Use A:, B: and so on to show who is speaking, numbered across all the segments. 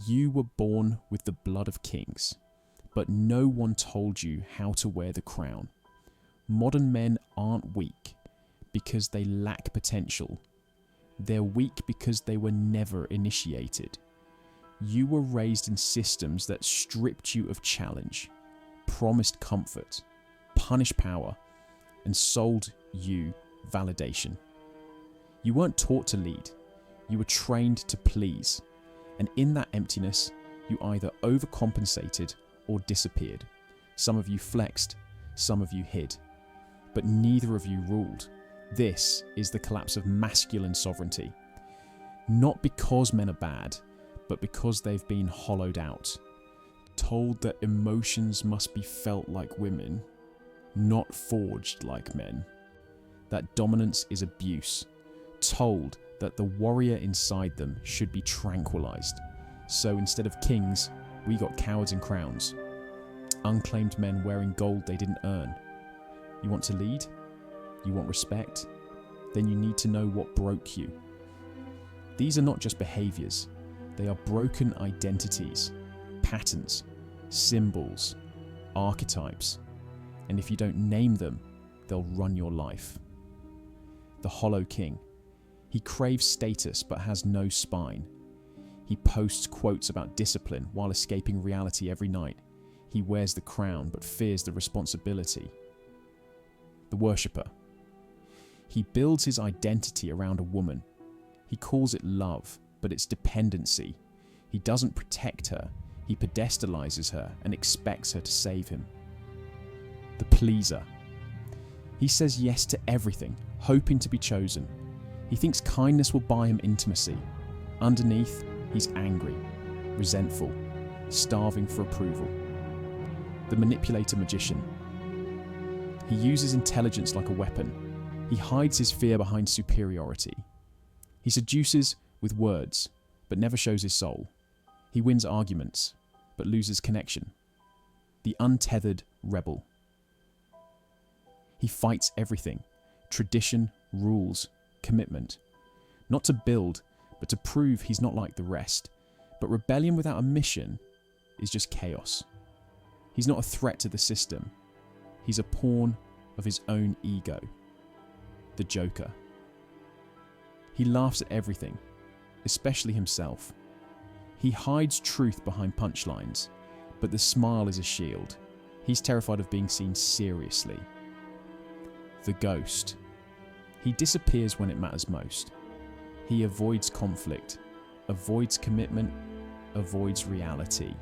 A: You were born with the blood of kings, but no one told you how to wear the crown. Modern men aren't weak because they lack potential. They're weak because they were never initiated. You were raised in systems that stripped you of challenge, promised comfort, punished power, and sold you validation. You weren't taught to lead. You were trained to please. And in that emptiness, you either overcompensated or disappeared. Some of you flexed, some of you hid. But neither of you ruled. This is the collapse of masculine sovereignty. Not because men are bad, but because they've been hollowed out. Told that emotions must be felt like women, not forged like men. That dominance is abuse. Told that the warrior inside them should be tranquilized. So instead of kings, we got cowards in crowns. Unclaimed men wearing gold they didn't earn. You want to lead? You want respect? Then you need to know what broke you. These are not just behaviors. They are broken identities, patterns, symbols, archetypes. And if you don't name them, they'll run your life. The Hollow King. He craves status but has no spine. He posts quotes about discipline while escaping reality every night. He wears the crown but fears the responsibility. The Worshipper. He builds his identity around a woman. He calls it love, but it's dependency. He doesn't protect her. He pedestalizes her and expects her to save him. The Pleaser. He says yes to everything, hoping to be chosen. He thinks kindness will buy him intimacy. Underneath, he's angry, resentful, starving for approval. The Manipulator Magician. He uses intelligence like a weapon. He hides his fear behind superiority. He seduces with words, but never shows his soul. He wins arguments, but loses connection. The Untethered Rebel. He fights everything: tradition, rules, commitment. Not to build, but to prove he's not like the rest. But rebellion without a mission is just chaos. He's not a threat to the system. He's a pawn of his own ego. The Joker. He laughs at everything, especially himself. He hides truth behind punchlines, but the smile is a shield. He's terrified of being seen seriously. The Ghost. He disappears when it matters most. He avoids conflict, avoids commitment, avoids reality.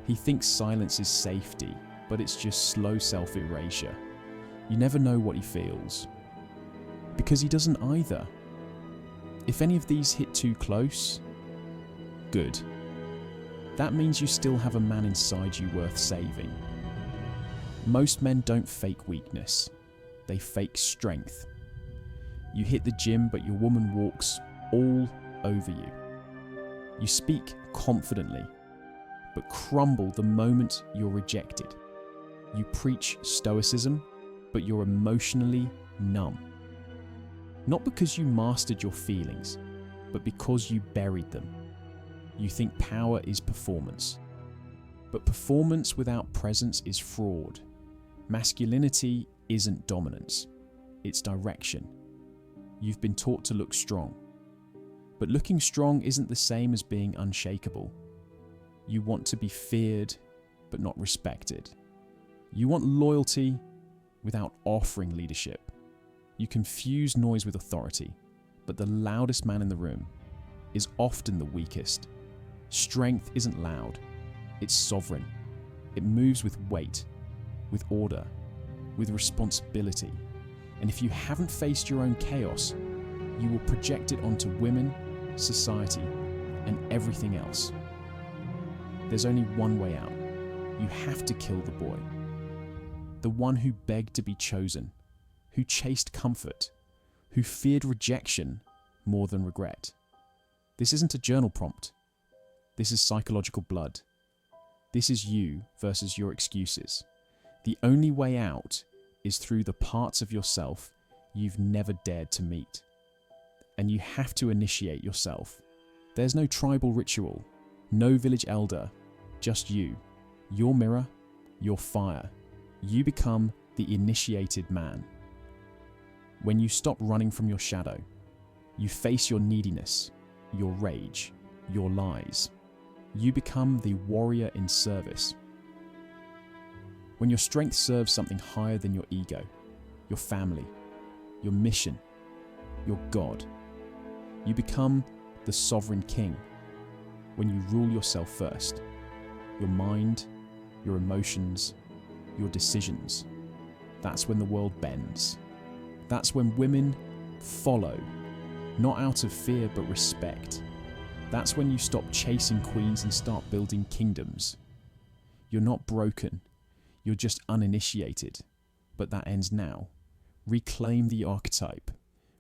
A: He thinks silence is safety, but it's just slow self-erasure. You never know what he feels. Because he doesn't either. If any of these hit too close, good. That means you still have a man inside you worth saving. Most men don't fake weakness. They fake strength. You hit the gym, but your woman walks all over you. You speak confidently, but crumble the moment you're rejected. You preach stoicism, but you're emotionally numb. Not because you mastered your feelings, but because you buried them. You think power is performance. But performance without presence is fraud. Masculinity isn't dominance, it's direction. You've been taught to look strong. But looking strong isn't the same as being unshakable. You want to be feared, but not respected. You want loyalty without offering leadership. You confuse noise with authority, but the loudest man in the room is often the weakest. Strength isn't loud, it's sovereign. It moves with weight, with order, with responsibility. And if you haven't faced your own chaos, you will project it onto women, society, and everything else. There's only one way out. You have to kill the boy. The one who begged to be chosen, who chased comfort, who feared rejection more than regret. This isn't a journal prompt. This is psychological blood. This is you versus your excuses. The only way out is through the parts of yourself you've never dared to meet. And you have to initiate yourself. There's no tribal ritual, No village elder, just you, your mirror, your fire. You become the initiated man. When you stop running from your shadow, you face your neediness, your rage, your lies. You become the warrior in service. When your strength serves something higher than your ego, your family, your mission, your God, you become the sovereign king. When you rule yourself first, your mind, your emotions, your decisions, that's when the world bends. That's when women follow, not out of fear but respect. That's when you stop chasing queens and start building kingdoms. You're not broken, you're just uninitiated, but that ends now. Reclaim the archetype,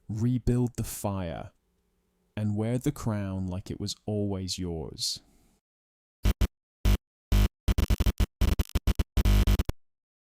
A: rebuild the fire, and wear the crown like it was always yours.